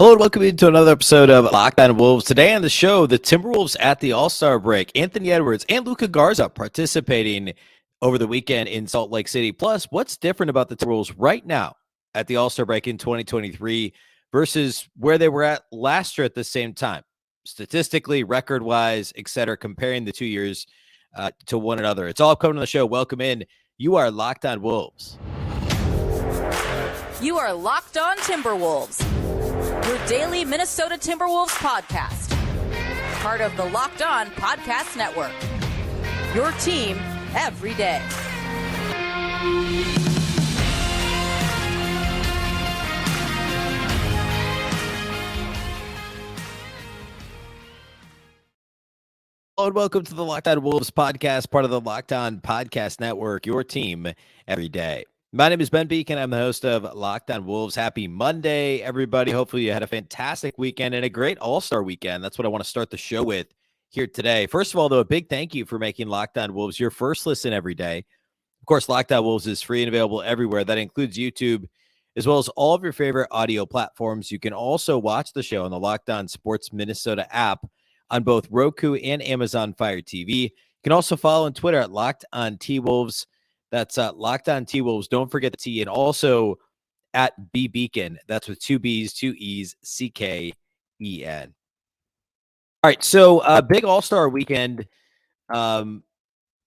Hello and welcome into another episode of Locked On Wolves. Today on the show, the Timberwolves at the All-Star break. Anthony Edwards and Luka Garza participating over the weekend in Salt Lake City. Plus, what's different about the Timberwolves right now at the All-Star break in 2023 versus where they were at last year at the same time? Statistically, record-wise, etc., comparing the 2 years to one another. It's all coming on the show. Welcome in. You are Locked On Wolves. You are Locked On Timberwolves, your daily Minnesota Timberwolves podcast. Part of the Locked On Podcast Network. Your team every day. Hello and welcome to the Locked On Wolves podcast, part of the Locked On Podcast Network, your team every day. My name is Ben Beecken. I'm the host of Locked On Wolves. Happy Monday, everybody. Hopefully you had a fantastic weekend and a great All-Star weekend. That's what I want to start the show with here today. First of all, though, a big thank you for making Locked On Wolves your first listen every day. Of course, Locked On Wolves is free and available everywhere. That includes YouTube, as well as all of your favorite audio platforms. You can also watch the show on the Locked On Sports Minnesota app on both Roku and Amazon Fire TV. You can also follow on Twitter at Locked On T-Wolves. That's Locked On T-Wolves. Don't forget the T. And also at Beecken. That's with two B's, two E's, C-K-E-N. All right, so big All-Star weekend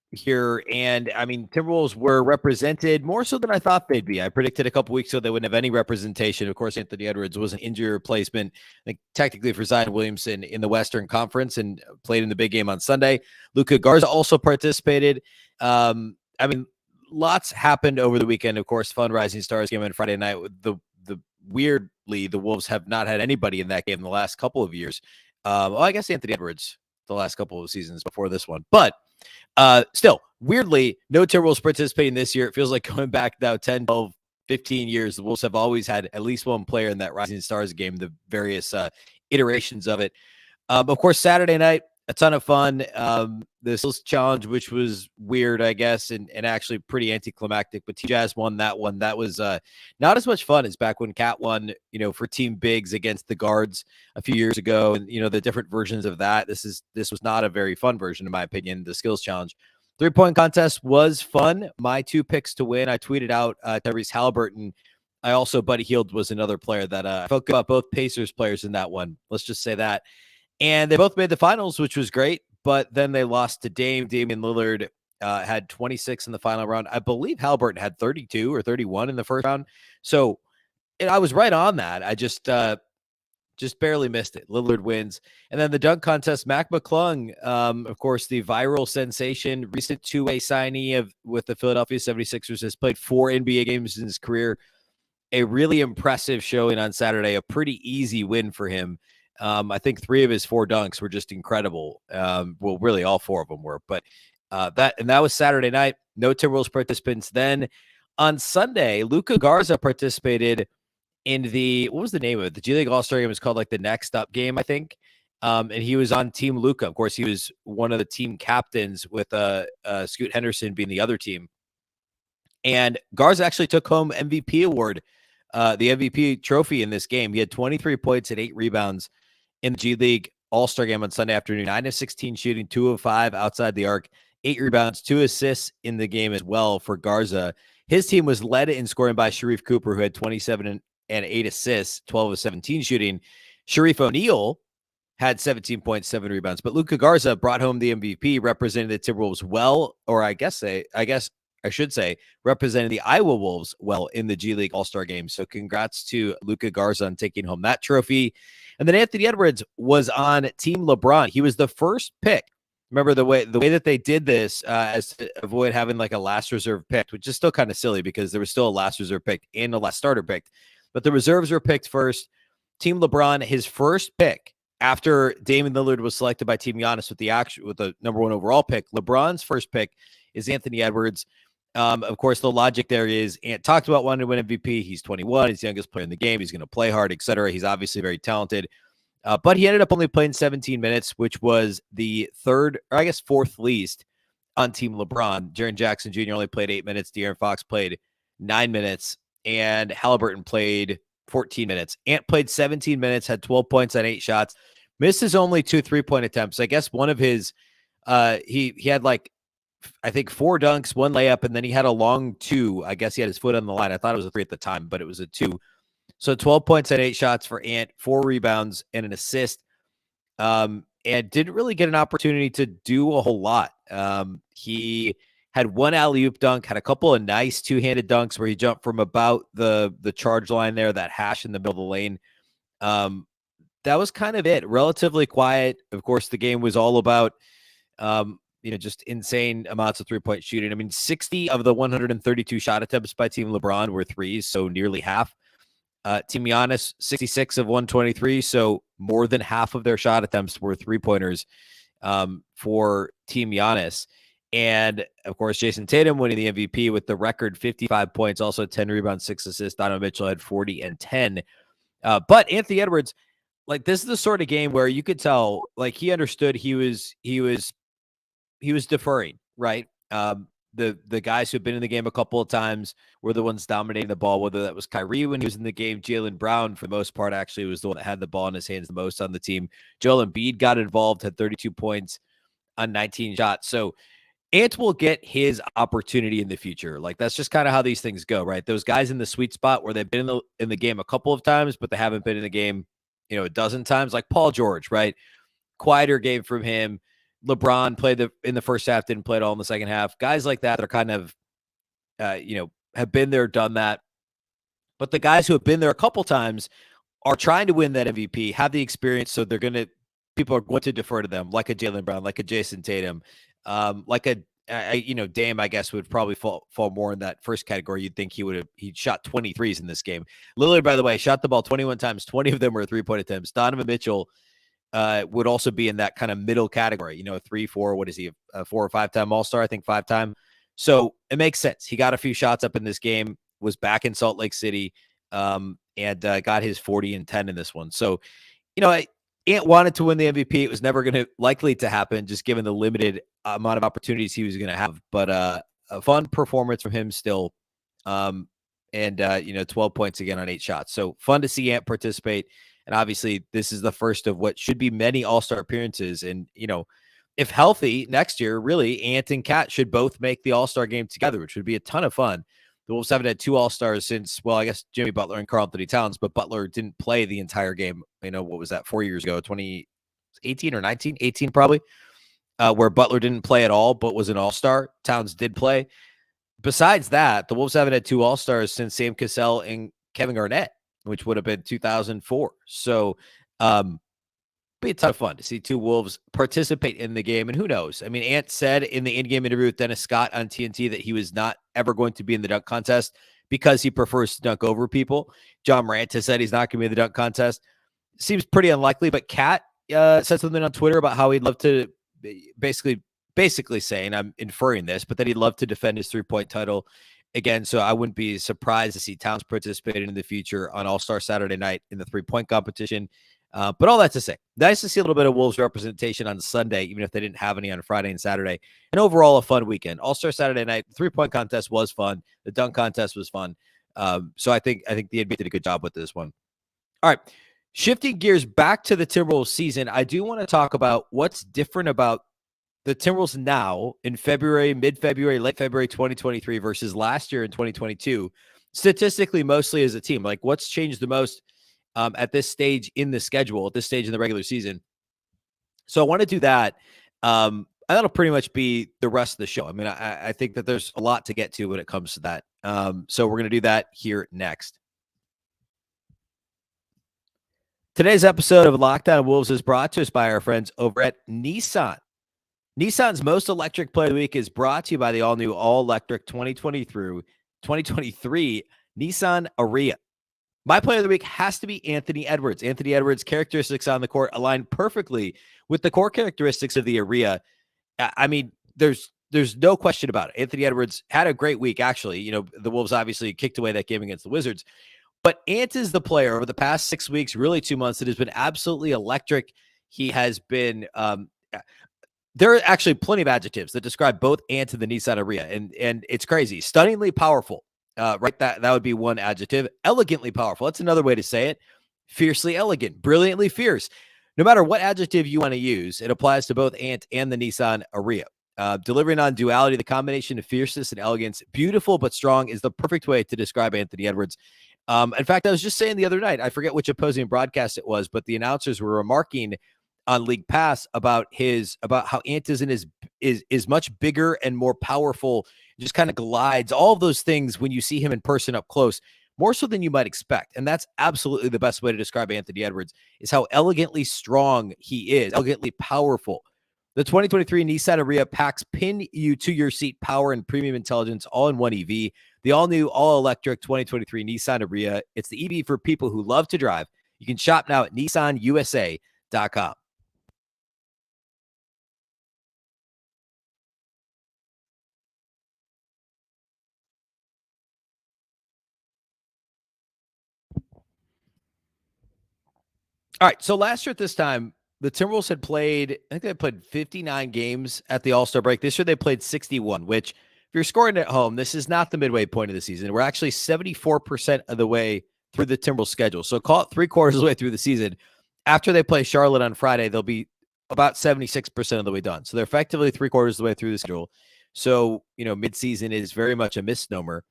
here. And, I mean, Timberwolves were represented more so than I thought they'd be. I predicted a couple weeks ago they wouldn't have any representation. Of course, Anthony Edwards was an injury replacement, I think, technically for Zion Williamson in the Western Conference and played in the big game on Sunday. Luka Garza also participated. I mean, lots happened over the weekend. Of course, Fun Rising Stars game on Friday night. Weirdly, the Wolves have not had anybody in that game in the last couple of years. Well, I guess Anthony Edwards the last couple of seasons before this one. But still, weirdly, no Timberwolves participating this year. It feels like going back now 10, 12, 15 years. The Wolves have always had at least one player in that Rising Stars game, the various iterations of it. Of course, Saturday night, a ton of fun. The Skills Challenge, which was weird, I guess, and actually pretty anticlimactic. But T-Jazz won that one. That was not as much fun as back when Cat won, for Team Bigs against the guards a few years ago, and the different versions of that. This was not a very fun version, in my opinion. The Skills Challenge. 3-point contest was fun. My two picks to win. I tweeted out Tyrese Halliburton. I also Buddy Hield was another player that I felt good about both Pacers players in that one. Let's just say that. And they both made the finals, which was great, but then they lost to Dame. Damian Lillard had 26 in the final round. I believe Halliburton had 32 or 31 in the first round. So I was right on that. I just barely missed it. Lillard wins. And then the dunk contest, Mac McClung, of course, the viral sensation, recent two-way signee with the Philadelphia 76ers, has played 4 NBA games in his career. A really impressive showing on Saturday, a pretty easy win for him. I think 3 of his 4 dunks were just incredible. Well, really all 4 of them were, but that was Saturday night. No Timberwolves participants. Then on Sunday, Luka Garza participated in what was the name of it? The G League All-Star game was called like the Next Up game, I think. And he was on Team Luka. Of course, he was one of the team captains with Scoot Henderson being the other team. And Garza actually took home MVP award, the MVP trophy in this game. He had 23 points and 8 rebounds in the G League All-Star game on Sunday afternoon. 9 of 16 shooting, 2 of 5 outside the arc, 8 rebounds, 2 assists in the game as well for Garza. His team was led in scoring by Sharif Cooper, who had 27 and 8 assists, 12 of 17 shooting. Sharif O'Neal had 17 points, 7 rebounds. But Luka Garza brought home the MVP, representing the Timberwolves well, or I should say, representing the Iowa Wolves well in the G League All-Star game. So congrats to Luka Garza on taking home that trophy. And then Anthony Edwards was on Team LeBron. He was the first pick. Remember the way that they did this as to avoid having like a last reserve pick, which is still kind of silly because there was still a last reserve pick and a last starter pick. But the reserves were picked first. Team LeBron, his first pick after Damian Lillard was selected by Team Giannis with the number 1 overall pick. LeBron's first pick is Anthony Edwards. Of course, the logic there is, Ant talked about wanting to win MVP. He's 21. He's the youngest player in the game. He's going to play hard, etc. He's obviously very talented. But he ended up only playing 17 minutes, which was the 4th least on Team LeBron. Jaren Jackson Jr. only played 8 minutes. De'Aaron Fox played 9 minutes. And Halliburton played 14 minutes. Ant played 17 minutes, had 12 points on 8 shots, missed his only 2 3-point attempts. I guess one of his, he had like, I think 4 dunks, 1 layup, and then he had a long 2. I guess he had his foot on the line. I thought it was a 3 at the time, but it was a 2. So 12 points and 8 shots for Ant, 4 rebounds and an assist. And didn't really get an opportunity to do a whole lot. He had 1 alley-oop dunk, had a couple of nice 2-handed dunks where he jumped from about the charge line there, that hash in the middle of the lane. That was kind of it. Relatively quiet. Of course, the game was all about, just insane amounts of 3-point shooting. I mean, 60 of the 132 shot attempts by Team LeBron were threes, so nearly half. Team Giannis, 66 of 123, so more than half of their shot attempts were 3-pointers for Team Giannis. And, of course, Jason Tatum winning the MVP with the record 55 points, also 10 rebounds, 6 assists. Donovan Mitchell had 40 and 10. But Anthony Edwards, like, this is the sort of game where you could tell, like, he understood he was deferring, right? The guys who've been in the game a couple of times were the ones dominating the ball, whether that was Kyrie when he was in the game. Jaylen Brown, for the most part, actually was the one that had the ball in his hands the most on the team. Joel Embiid got involved, had 32 points on 19 shots. So Ant will get his opportunity in the future. Like, that's just kind of how these things go, right? Those guys in the sweet spot where they've been in the game a couple of times, but they haven't been in the game, a dozen times, like Paul George, right? Quieter game from him. LeBron played in the first half, didn't play at all in the second half. Guys like that are kind of, have been there, done that. But the guys who have been there a couple times are trying to win that MVP, have the experience, so people are going to defer to them, like a Jaylen Brown, like a Jason Tatum, like a Dame, I guess, would probably fall more in that first category. You'd think he shot 23s in this game. Lillard, by the way, shot the ball 21 times. 20 of them were 3-point attempts. Donovan Mitchell would also be in that kind of middle category, 3, 4, what is he, a 4 or 5-time All-Star, I think 5-time. So it makes sense. He got a few shots up in this game, was back in Salt Lake City, and got his 40 and 10 in this one. So, Ant wanted to win the MVP. It was never likely to happen, just given the limited amount of opportunities he was going to have. But a fun performance from him still. 12 points again on 8 shots. So fun to see Ant participate. And obviously, this is the first of what should be many All-Star appearances. And, if healthy next year, really, Ant and Cat should both make the All-Star game together, which would be a ton of fun. The Wolves haven't had 2 All-Stars since, well, I guess Jimmy Butler and Karl-Anthony Towns, but Butler didn't play the entire game. What was that, 4 years ago, 2018 or 19? 18 probably, where Butler didn't play at all, but was an All-Star. Towns did play. Besides that, the Wolves haven't had 2 All-Stars since Sam Cassell and Kevin Garnett, which would have been 2004. So, be a ton of fun to see 2 Wolves participate in the game. And who knows? I mean, Ant said in the in-game interview with Dennis Scott on TNT that he was not ever going to be in the dunk contest because he prefers to dunk over people. John Morant has said he's not going to be in the dunk contest. Seems pretty unlikely, but Cat said something on Twitter about how he'd love to basically saying, I'm inferring this, but that he'd love to defend his 3-point title again. So I wouldn't be surprised to see Towns participating in the future on All-Star Saturday night in the 3-point competition. But all that to say, nice to see a little bit of Wolves representation on Sunday, even if they didn't have any on Friday and Saturday. And overall, a fun weekend. All-Star Saturday night, 3-point contest was fun. The dunk contest was fun. So I think the NBA did a good job with this one. All right, shifting gears back to the Timberwolves season, I do want to talk about what's different about the Timberwolves now in February, mid-February, late February 2023 versus last year in 2022, statistically, mostly as a team. Like, what's changed the most at this stage in the schedule, at this stage in the regular season? So I want to do that. That'll pretty much be the rest of the show. I mean, I think that there's a lot to get to when it comes to that. So we're going to do that here next. Today's episode of Locked On Wolves is brought to us by our friends over at Nissan. Nissan's Most Electric Play of the Week is brought to you by the all-new, all-electric 2023 Nissan Ariya. My play of the week has to be Anthony Edwards. Anthony Edwards' characteristics on the court align perfectly with the core characteristics of the Ariya. I mean, there's no question about it. Anthony Edwards had a great week, actually. The Wolves obviously kicked away that game against the Wizards. But Ant is the player over the past 6 weeks, really 2 months, that has been absolutely electric. He has been there are actually plenty of adjectives that describe both Ant and the Nissan Ariya, and it's crazy. Stunningly powerful, Right? That would be one adjective. Elegantly powerful. That's another way to say it. Fiercely elegant, brilliantly fierce. No matter what adjective you want to use, it applies to both Ant and the Nissan Ariya. Delivering on duality, the combination of fierceness and elegance, beautiful but strong, is the perfect way to describe Anthony Edwards. In fact, I was just saying the other night, I forget which opposing broadcast it was, but the announcers were remarking on League Pass about how Ant is much bigger and more powerful, just kind of glides, all of those things when you see him in person up close, more so than you might expect. And that's absolutely the best way to describe Anthony Edwards, is how elegantly strong he is, elegantly powerful. The 2023 Nissan Ariya packs pin you to your seat power and premium intelligence all in one EV. The all-new, all-electric 2023 Nissan Ariya. It's the EV for people who love to drive. You can shop now at nissanusa.com. All right, so last year at this time, the Timberwolves had played, I think they played 59 games at the All-Star break. This year they played 61, which if you're scoring at home, this is not the midway point of the season. We're actually 74% of the way through the Timberwolves schedule. So call it 3/4 of the way through the season. After they play Charlotte on Friday, they'll be about 76% of the way done. So they're effectively 3/4 of the way through the schedule. So, midseason is very much a misnomer.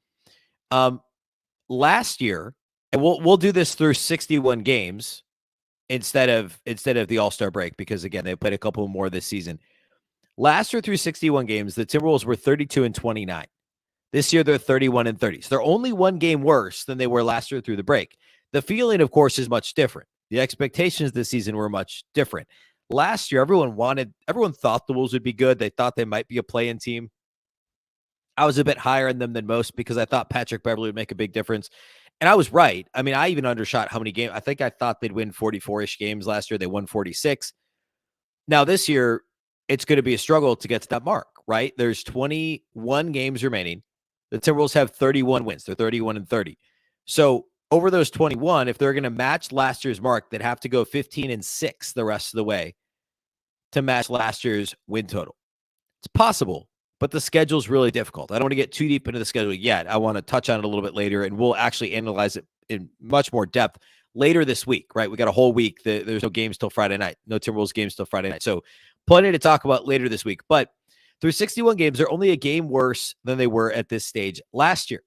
Last year, and we'll do this through 61 games instead of the All-Star break, because again, they played a couple more this season. Last year through 61 games, the Timberwolves were 32-29. This year they're 31-30. So they're only one game worse than they were last year through the break. The feeling, of course, is much different. The expectations this season were much different. Last year, everyone thought the Wolves would be good. They thought they might be a play-in team. I was a bit higher on them than most because I thought Patrick Beverley would make a big difference. And I was right. I mean, I even undershot how many games. I think I thought they'd win 44-ish games last year. They won 46. Now this year, it's going to be a struggle to get to that mark, right? There's 21 games remaining. The Timberwolves have 31 wins. They're 31-30. So over those 21, if they're going to match last year's mark, they'd have to go 15-6 the rest of the way to match last year's win total. It's possible, but the schedule's really difficult. I don't want to get too deep into the schedule yet. I want to touch on it a little bit later, and we'll actually analyze it in much more depth later this week, right? We got a whole week. There's no games till Friday night. No Timberwolves games till Friday night. So plenty to talk about later this week. But through 61 games, they're only a game worse than they were at this stage last year.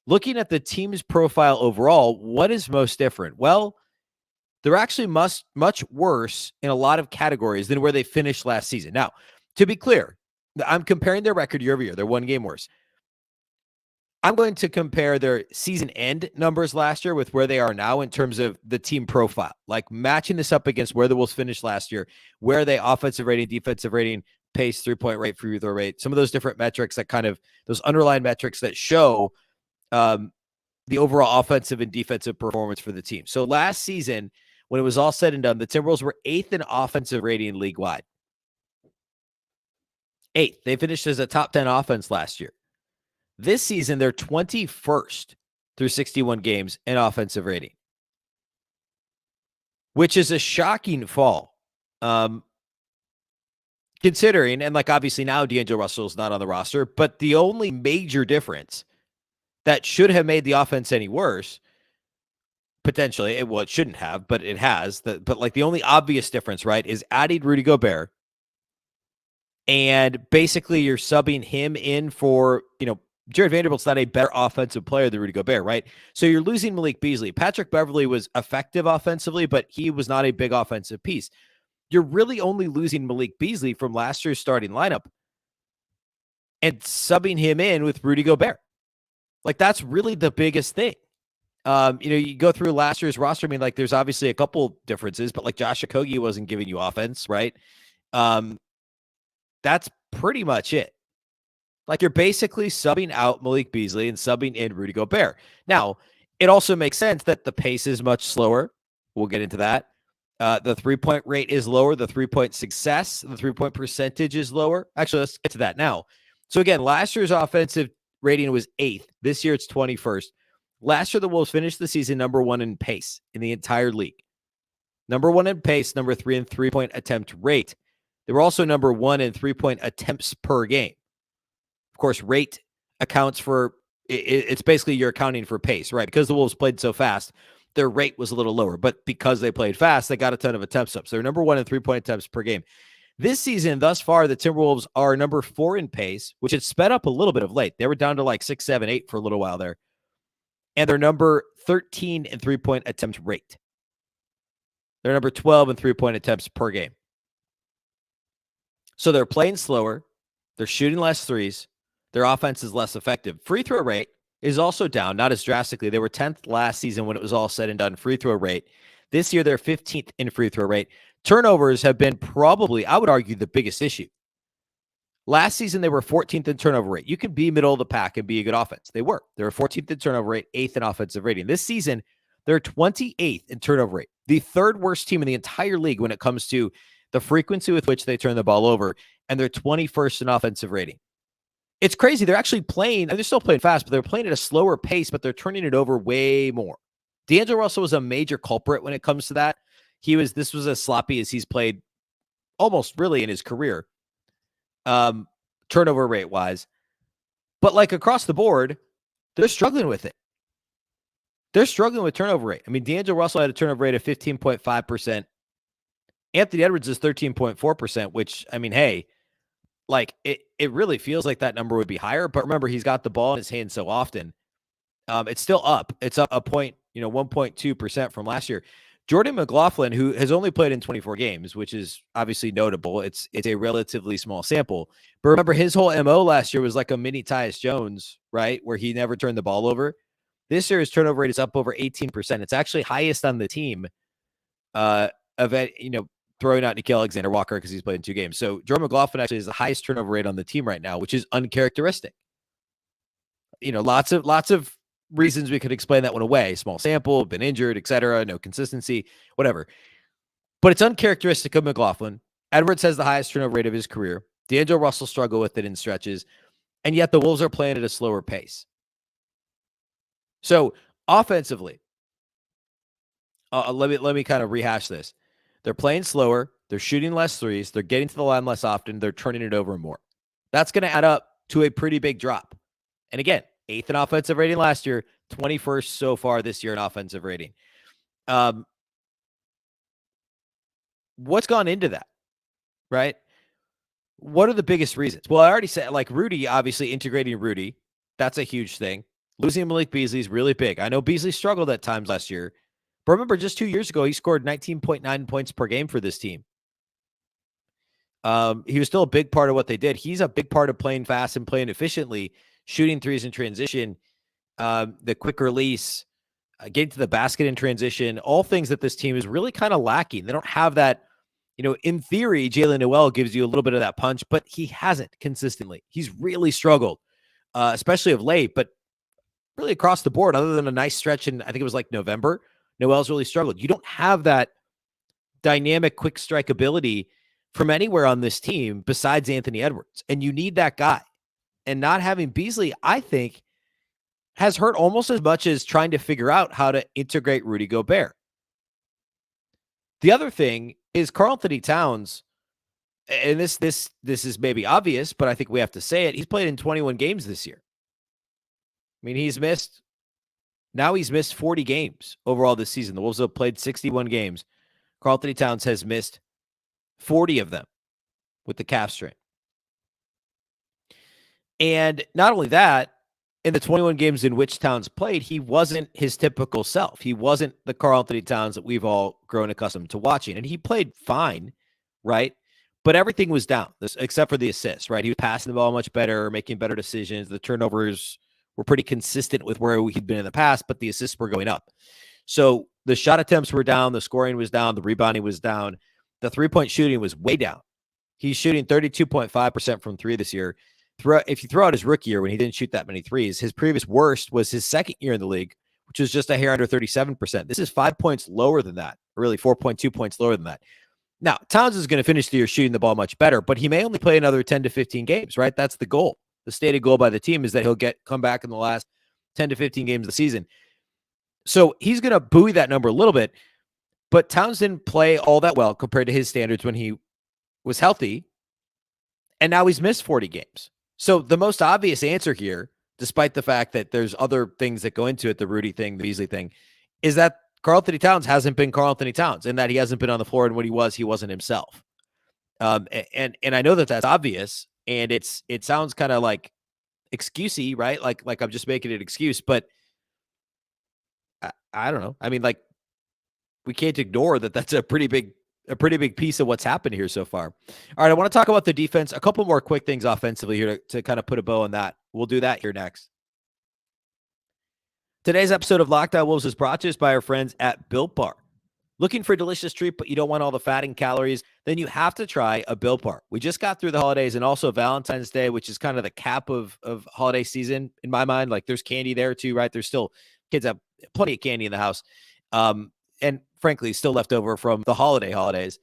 Looking at the team's profile overall, what is most different? Well, they're actually much worse in a lot of categories than where they finished last season. Now, to be clear, I'm comparing their record year over year. They're one game worse. I'm going to compare their season end numbers last year with where they are now in terms of the team profile, like matching this up against where the Wolves finished last year, where are they offensive rating, defensive rating, pace, 3-point rate, free throw rate, some of those different metrics that kind of those underlying metrics that show the overall offensive and defensive performance for the team. So last season, when it was all said and done, the Timberwolves were 8th in offensive rating league-wide. 8th. They finished as a top 10 offense last year. This season, they're 21st through 61 games in offensive rating, which is a shocking fall. Considering, and like obviously now D'Angelo Russell is not on the roster, but the only major difference that should have made the offense any worse, potentially, it shouldn't have, but it has. But like the only obvious difference, right, is adding Rudy Gobert. And basically you're subbing him in for, Jared Vanderbilt's not a better offensive player than Rudy Gobert, right? So you're losing Malik Beasley. Patrick Beverley was effective offensively, but he was not a big offensive piece. You're really only losing Malik Beasley from last year's starting lineup and subbing him in with Rudy Gobert. Like, that's really the biggest thing. You go through last year's roster. I mean, like, there's obviously a couple differences, but like Josh Okogie wasn't giving you offense, right? That's pretty much it. Like, you're basically subbing out Malik Beasley and subbing in Rudy Gobert. Now, it also makes sense that the pace is much slower. We'll get into that. The 3-point rate is lower. The 3-point success, the 3-point percentage is lower. Actually, let's get to that now. So again, last year's offensive rating was 8th. This year it's 21st. Last year, the Wolves finished the season number 1 in pace in the entire league. Number 1 in pace, number 3 in 3-point attempt rate. They were also number 1 in 3-point attempts per game. Of course, rate accounts for it's basically you're accounting for pace, right? Because the Wolves played so fast, their rate was a little lower, but because they played fast, they got a ton of attempts up. So they're number 1 in 3-point attempts per game. This season, thus far, the Timberwolves are number 4 in pace, which had sped up a little bit of late. They were down to like 6, 7, 8 for a little while there. And they're number 13 in 3-point attempt rate. They're number 12 in 3-point attempts per game. So they're playing slower. They're shooting less threes. Their offense is less effective. Free throw rate is also down, not as drastically. They were 10th last season when it was all said and done, free throw rate. This year, they're 15th in free throw rate. Turnovers have been probably, I would argue, the biggest issue. Last season, they were 14th in turnover rate. You can be middle of the pack and be a good offense. They were. They were 14th in turnover rate, 8th in offensive rating. This season, they're 28th in turnover rate, the third worst team in the entire league when it comes to the frequency with which they turn the ball over, and they're 21st in offensive rating. It's crazy. They're actually playing, and they're still playing fast, but they're playing at a slower pace, but they're turning it over way more. D'Angelo Russell was a major culprit when it comes to that. This was as sloppy as he's played almost really in his career, turnover rate wise. But like across the board, they're struggling with it. They're struggling with turnover rate. I mean, D'Angelo Russell had a turnover rate of 15.5%. Anthony Edwards is 13.4%, which, I mean, hey, like it really feels like that number would be higher. But remember, he's got the ball in his hand so often. It's still up. It's up a point, 1.2% from last year. Jordan McLaughlin, who has only played in 24 games, which is obviously notable. It's a relatively small sample. But remember, his whole MO last year was like a mini Tyus Jones, right? Where he never turned the ball over. This year, his turnover rate is up over 18%. It's actually highest on the team throwing out Nickeil Alexander-Walker because he's played in 2 games. So Jordan McLaughlin actually is the highest turnover rate on the team right now, which is uncharacteristic. Lots of reasons we could explain that one away. Small sample, been injured, etc., no consistency, whatever. But it's uncharacteristic of McLaughlin. Edwards has the highest turnover rate of his career. D'Angelo Russell struggled with it in stretches, and yet the Wolves are playing at a slower pace. So offensively, let me kind of rehash this. They're playing slower. They're shooting less threes. They're getting to the line less often. They're turning it over more. That's going to add up to a pretty big drop. And again, 8th in offensive rating last year, 21st so far this year in offensive rating. What's gone into that, right? What are the biggest reasons? Well, I already said, like Rudy, obviously integrating Rudy. That's a huge thing. Losing Malik Beasley is really big. I know Beasley struggled at times last year. But remember, just 2 years ago, he scored 19.9 points per game for this team. He was still a big part of what they did. He's a big part of playing fast and playing efficiently, shooting threes in transition, the quick release, getting to the basket in transition, all things that this team is really kind of lacking. They don't have that. In theory, Jalen Noel gives you a little bit of that punch, but he hasn't consistently. He's really struggled, especially of late, but really across the board, other than a nice stretch in, I think it was like November, Noel's really struggled. You don't have that dynamic quick strike ability from anywhere on this team besides Anthony Edwards. And you need that guy. And not having Beasley, I think, has hurt almost as much as trying to figure out how to integrate Rudy Gobert. The other thing is Karl-Anthony Towns, and this is maybe obvious, but I think we have to say it. He's played in 21 games this year. I mean, he's missed 40 games overall this season. The Wolves have played 61 games. Karl-Anthony Towns has missed 40 of them with the calf strain. And not only that, in the 21 games in which Towns played, he wasn't his typical self. He wasn't the Karl-Anthony Towns that we've all grown accustomed to watching. And he played fine, right? But everything was down, except for the assists, right? He was passing the ball much better, making better decisions. The turnovers were pretty consistent with where he'd been in the past, but the assists were going up. So the shot attempts were down, the scoring was down, the rebounding was down, the three-point shooting was way down. He's shooting 32.5% from 3 this year. If you throw out his rookie year when he didn't shoot that many threes, his previous worst was his second year in the league, which was just a hair under 37%. This is 5 points lower than that, or really 4.2 points lower than that. Now, Towns is going to finish the year shooting the ball much better, but he may only play another 10 to 15 games, right? That's the goal. The stated goal by the team is that he'll come back in the last 10 to 15 games of the season. So he's going to buoy that number a little bit, but Towns didn't play all that well compared to his standards when he was healthy, and now he's missed 40 games. So the most obvious answer here despite the fact that there's other things that go into it, the Rudy thing, the Beasley thing, is that Karl-Anthony Towns hasn't been Karl-Anthony Towns, and that he hasn't been on the floor, and when he wasn't himself. And I know that that's obvious, and it sounds kind of like excusey, right? Like I'm just making an excuse, but I don't know. I mean, like, we can't ignore that that's a pretty big piece of what's happened here so far. All right, I want to talk about the defense. A couple more quick things offensively here to kind of put a bow on that. We'll do that here next. Today's episode of Locked On Wolves is brought to us by our friends at Built Bar. Looking for a delicious treat, but you don't want all the fat and calories? Then you have to try a Built Bar. We just got through the holidays and also Valentine's Day, which is kind of the cap of holiday season in my mind. Like, there's candy there too, right? There's still kids have plenty of candy in the house. And frankly, still left over from the holidays.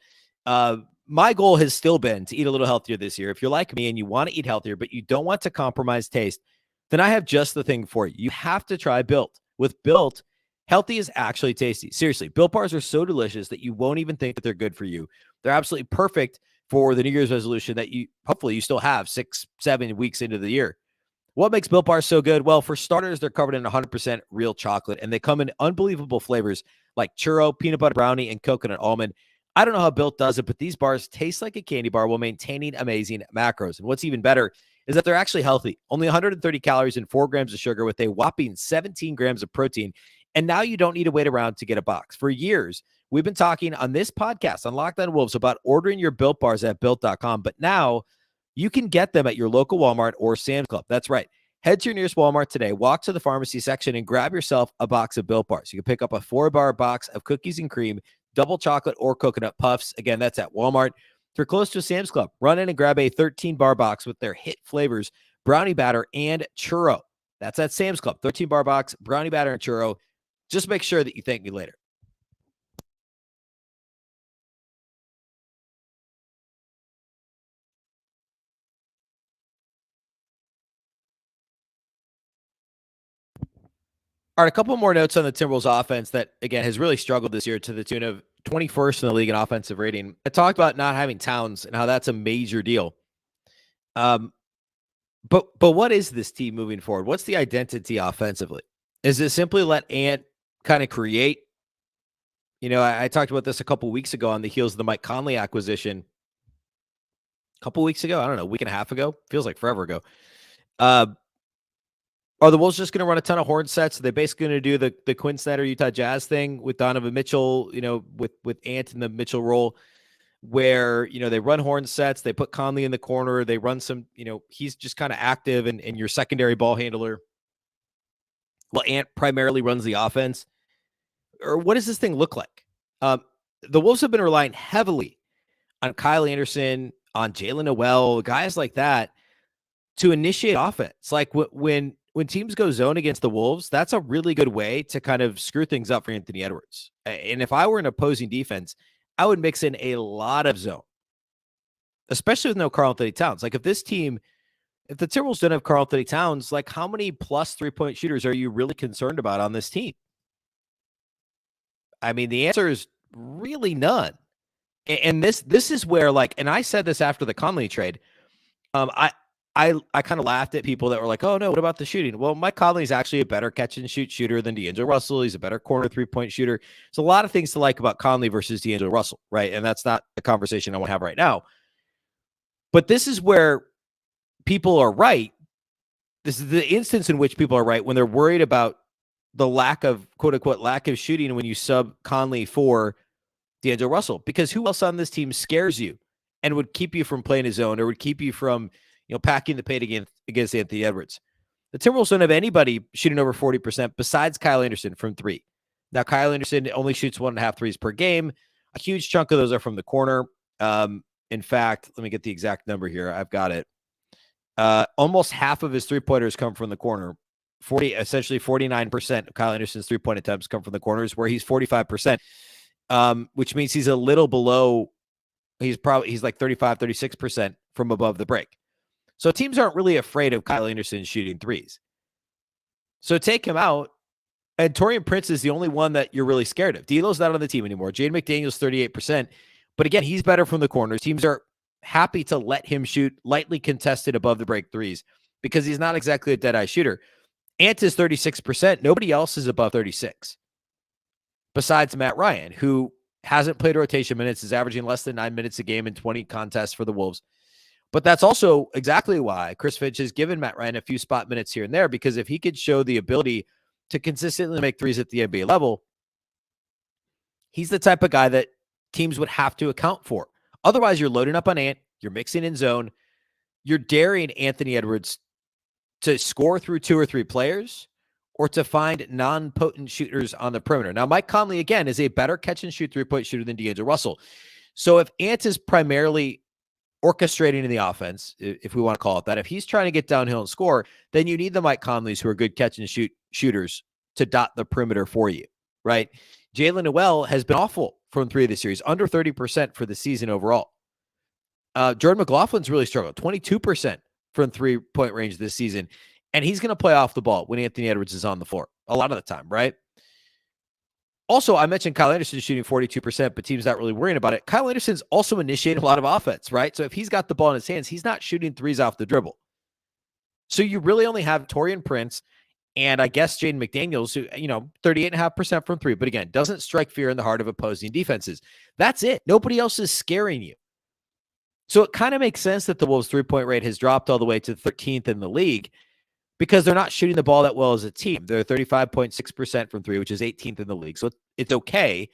My goal has still been to eat a little healthier this year. If you're like me and you want to eat healthier, but you don't want to compromise taste, then I have just the thing for you. You have to try Built. With Built, healthy is actually tasty. Seriously, Built Bars are so delicious that you won't even think that they're good for you. They're absolutely perfect for the New Year's resolution that hopefully you still have 6-7 weeks into the year. What makes Built Bars so good? Well, for starters, they're covered in 100% real chocolate, and they come in unbelievable flavors like churro, peanut butter brownie, and coconut almond. I don't know how Built does it, but these bars taste like a candy bar while maintaining amazing macros. And what's even better is that they're actually healthy. Only 130 calories and 4 grams of sugar with a whopping 17 grams of protein. And now you don't need to wait around to get a box. For years, we've been talking on this podcast on Locked On Wolves about ordering your Built Bars at Built.com, but now you can get them at your local Walmart or Sam's Club. That's right. Head to your nearest Walmart today, walk to the pharmacy section, and grab yourself a box of Built Bars. You can pick up a 4-bar box of cookies and cream, double chocolate, or coconut puffs. Again, that's at Walmart. If you're close to a Sam's Club, run in and grab a 13-bar box with their hit flavors, brownie batter and churro. That's at Sam's Club. 13-bar box, brownie batter and churro. Just make sure that you thank me later. All right, a couple more notes on the Timberwolves offense that, again, has really struggled this year to the tune of 21st in the league in offensive rating. I talked about not having Towns and how that's a major deal. But what is this team moving forward? What's the identity offensively? Is it simply let Ant kind of create? You know, I talked about this a couple weeks ago on the heels of the Mike Conley acquisition. A couple weeks ago, I don't know, a week and a half ago. Feels like forever ago. Are the Wolves just going to run a ton of horn sets? Are they basically going to do the Quinn Snyder Utah Jazz thing with Donovan Mitchell, you know, with Ant in the Mitchell role, where, you know, they run horn sets, they put Conley in the corner, they run some, you know, he's just kind of active and your secondary ball handler. Well, Ant primarily runs the offense. Or what does this thing look like? The Wolves have been relying heavily on Kyle Anderson, on Jalen Noel, guys like that to initiate offense. Like when teams go zone against the Wolves, that's a really good way to kind of screw things up for Anthony Edwards. And if I were an opposing defense, I would mix in a lot of zone, especially with no Karl-Anthony Towns. Like if the Timberwolves don't have Karl-Anthony Towns, like how many plus 3-point shooters are you really concerned about on this team? I mean, the answer is really none. And this is where, like, and I said this after the Conley trade. I kind of laughed at people that were like, oh no, what about the shooting? Well, Mike Conley is actually a better catch and shoot shooter than D'Angelo Russell. He's a better corner 3-point shooter. There's a lot of things to like about Conley versus D'Angelo Russell, right? And that's not the conversation I want to have right now. But this is where people are right. This is the instance in which people are right when they're worried about the lack of, quote unquote, lack of shooting when you sub Conley for D'Angelo Russell. Because who else on this team scares you and would keep you from playing his zone or would keep you from, you know, packing the paint against Anthony Edwards? The Timberwolves don't have anybody shooting over 40% besides Kyle Anderson from 3. Now, Kyle Anderson only shoots 1.5 threes per game. A huge chunk of those are from the corner. In fact, let me get the exact number here. I've got it. Almost half of his 3-pointers come from the corner. Essentially 49% of Kyle Anderson's 3-point attempts come from the corners, where he's 45%, which means he's a little below. He's like 35, 36% from above the break. So teams aren't really afraid of Kyle Anderson shooting threes. So take him out, and Taurean Prince is the only one that you're really scared of. D'Lo's not on the team anymore. Jaden McDaniel's 38%. But again, he's better from the corners. Teams are happy to let him shoot lightly contested above the break threes. because he's not exactly a dead-eye shooter. Ant is 36%. Nobody else is above 36 besides Matt Ryan, who hasn't played rotation minutes, is averaging less than 9 minutes a game in 20 contests for the Wolves. But that's also exactly why Chris Finch has given Matt Ryan a few spot minutes here and there, because if he could show the ability to consistently make threes at the NBA level, he's the type of guy that teams would have to account for. Otherwise, you're loading up on Ant, you're mixing in zone, you're daring Anthony Edwards to score through 2 or 3 players or to find non-potent shooters on the perimeter. Now, Mike Conley, again, is a better catch-and-shoot three-point shooter than D'Angelo Russell. So if Ant is primarily orchestrating in the offense, if we want to call it that, if he's trying to get downhill and score, then you need the Mike Conleys who are good catch-and-shoot shooters to dot the perimeter for you, right? Jalen Noel has been awful from 3 of the series, under 30% for the season overall. Jordan McLaughlin's really struggled, 22% from 3-point range this season. And he's going to play off the ball when Anthony Edwards is on the floor a lot of the time, right? Also, I mentioned Kyle Anderson shooting 42%, but teams not really worrying about it. Kyle Anderson's also initiating a lot of offense, right? So if he's got the ball in his hands, he's not shooting threes off the dribble. So you really only have Taurean Prince and I guess Jaden McDaniels, who, 38.5% from 3, but again, doesn't strike fear in the heart of opposing defenses. That's it. Nobody else is scaring you. So it kind of makes sense that the Wolves' 3-point rate has dropped all the way to 13th in the league, because they're not shooting the ball that well as a team. They're 35.6% from 3, which is 18th in the league. So it's okay.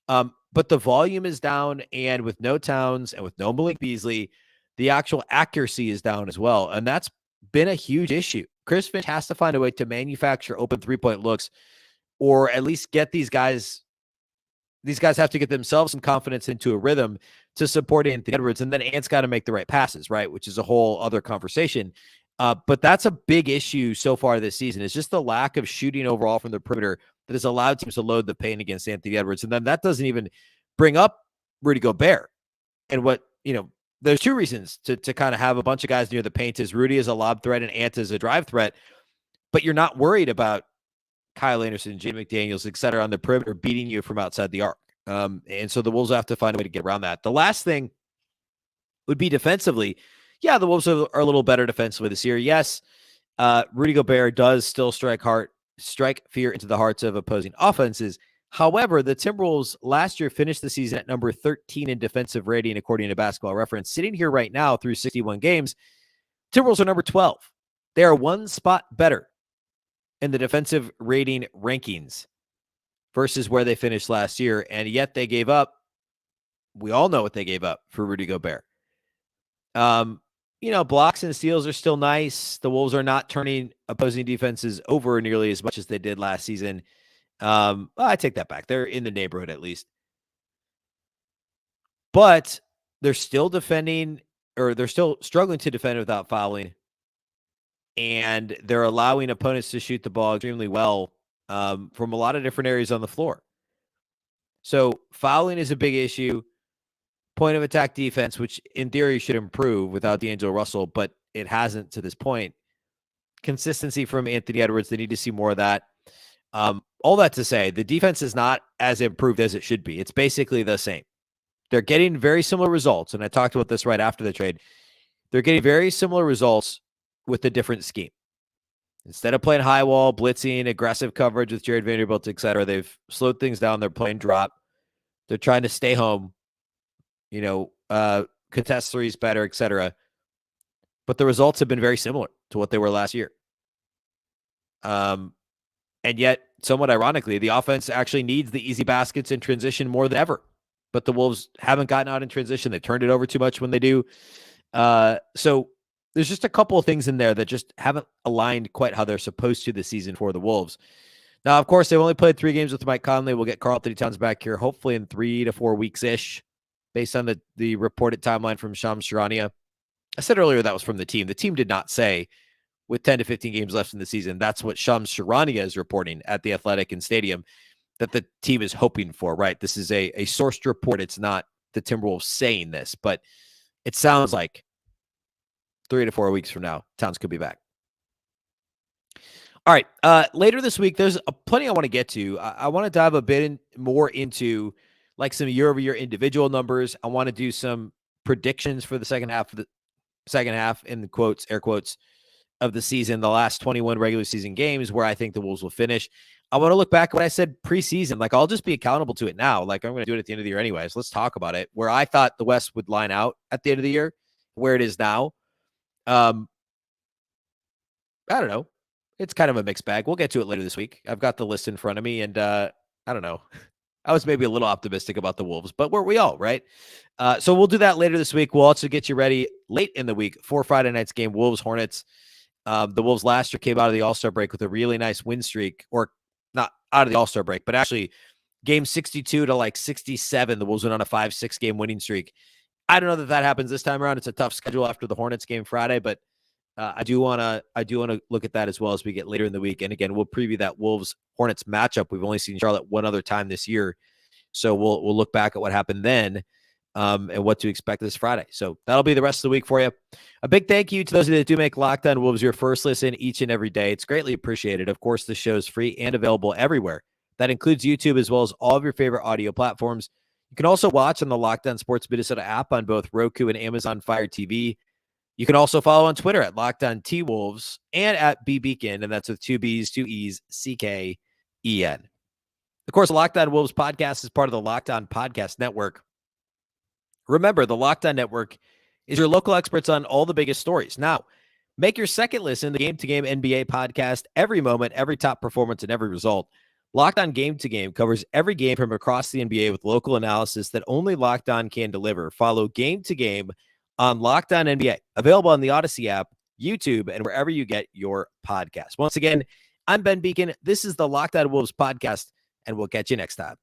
But the volume is down, and with no Towns and with no Malik Beasley, the actual accuracy is down as well. And that's been a huge issue. Chris Finch has to find a way to manufacture open 3-point looks, or at least get these guys. These guys have to get themselves some confidence into a rhythm to support Anthony Edwards. And then Ant's got to make the right passes, right? Which is a whole other conversation. But that's a big issue so far this season. It's just the lack of shooting overall from the perimeter that has allowed teams to load the paint against Anthony Edwards. And then that doesn't even bring up Rudy Gobert. And there's 2 reasons to kind of have a bunch of guys near the paint: is Rudy is a lob threat and Ant is a drive threat. But you're not worried about Kyle Anderson, Jaden McDaniels, et cetera, on the perimeter beating you from outside the arc. And so the Wolves have to find a way to get around that. The last thing would be defensively. Yeah, the Wolves are a little better defensively this year. Yes, Rudy Gobert does still strike fear into the hearts of opposing offenses. However, the Timberwolves last year finished the season at number 13 in defensive rating, according to Basketball Reference. Sitting here right now through 61 games, Timberwolves are number 12. They are 1 spot better in the defensive rating rankings versus where they finished last year, and yet they gave up. We all know what they gave up for Rudy Gobert. Blocks and steals are still nice. The Wolves are not turning opposing defenses over nearly as much as they did last season. I take that back. They're in the neighborhood at least. But they're still defending, or they're still struggling to defend without fouling. And they're allowing opponents to shoot the ball extremely well from a lot of different areas on the floor. So fouling is a big issue. Point of attack defense, which in theory should improve without D'Angelo Russell, but it hasn't to this point. Consistency from Anthony Edwards, they need to see more of that. All that to say, the defense is not as improved as it should be. It's basically the same. They're getting very similar results, and I talked about this right after the trade. They're getting very similar results with a different scheme. Instead of playing high wall, blitzing, aggressive coverage with Jared Vanderbilt, et cetera, they've slowed things down. They're playing drop. They're trying to stay home, contest threes better, et cetera. But the results have been very similar to what they were last year. And yet, somewhat ironically, the offense actually needs the easy baskets in transition more than ever. But the Wolves haven't gotten out in transition. They turned it over too much when they do. So there's just a couple of things in there that just haven't aligned quite how they're supposed to this season for the Wolves. Now, of course, they've only played 3 games with Mike Conley. We'll get Karl-Anthony Towns back here hopefully in 3 to 4 weeks-ish, based on the reported timeline from Shams Charania. I said earlier that was from the team. The team did not say with 10 to 15 games left in the season. That's what Shams Charania is reporting at the Athletic and Stadium that the team is hoping for, right? This is a sourced report. It's not the Timberwolves saying this, but it sounds like 3 to 4 weeks from now, Towns could be back. All right. Later this week, there's plenty I want to get to. I want to dive a bit more into like some year-over-year individual numbers. I want to do some predictions for the second half in quotes, air quotes, of the season, the last 21 regular season games, where I think the Wolves will finish. I want to look back at what I said preseason. Like, I'll just be accountable to it now. Like, I'm going to do it at the end of the year anyways. Let's talk about it. Where I thought the West would line out at the end of the year, where it is now. I don't know. It's kind of a mixed bag. We'll get to it later this week. I've got the list in front of me, and I don't know. I was maybe a little optimistic about the Wolves, but weren't we all, right? So we'll do that later this week. We'll also get you ready late in the week for Friday night's game, Wolves Hornets. The Wolves last year came out of the All-Star break with a really nice win streak, or not out of the All-Star break, but actually game 62 to like 67, the Wolves went on a 5-6 game winning streak. I don't know that happens this time around. It's a tough schedule after the Hornets game Friday, but I do want to look at that as well as we get later in the week. And again, we'll preview that Wolves Hornets matchup. We've only seen Charlotte one other time this year, so we'll look back at what happened then, and what to expect this Friday. So that'll be the rest of the week for you. A big thank you to those of you that do make Locked On Wolves your first listen each and every day. It's greatly appreciated. Of course, the show is free and available everywhere. That includes YouTube as well as all of your favorite audio platforms. You can also watch on the Locked On Sports Minnesota app on both Roku and Amazon Fire TV. You can also follow on Twitter at Locked On T-Wolves and at Beecken, and that's with 2 B's, 2 E's, C-K-E-N. Of course, the Locked On Wolves podcast is part of the Locked On Podcast Network. Remember, the Locked On Network is your local experts on all the biggest stories. Now, make your second listen the Game to Game NBA podcast every moment, every top performance, and every result. Locked On Game to Game covers every game from across the NBA with local analysis that only Locked On can deliver. Follow Game to Game on Locked On NBA, available on the Odyssey app, YouTube, and wherever you get your podcasts. Once again, I'm Ben Beecken. This is the Locked On Wolves podcast, and we'll catch you next time.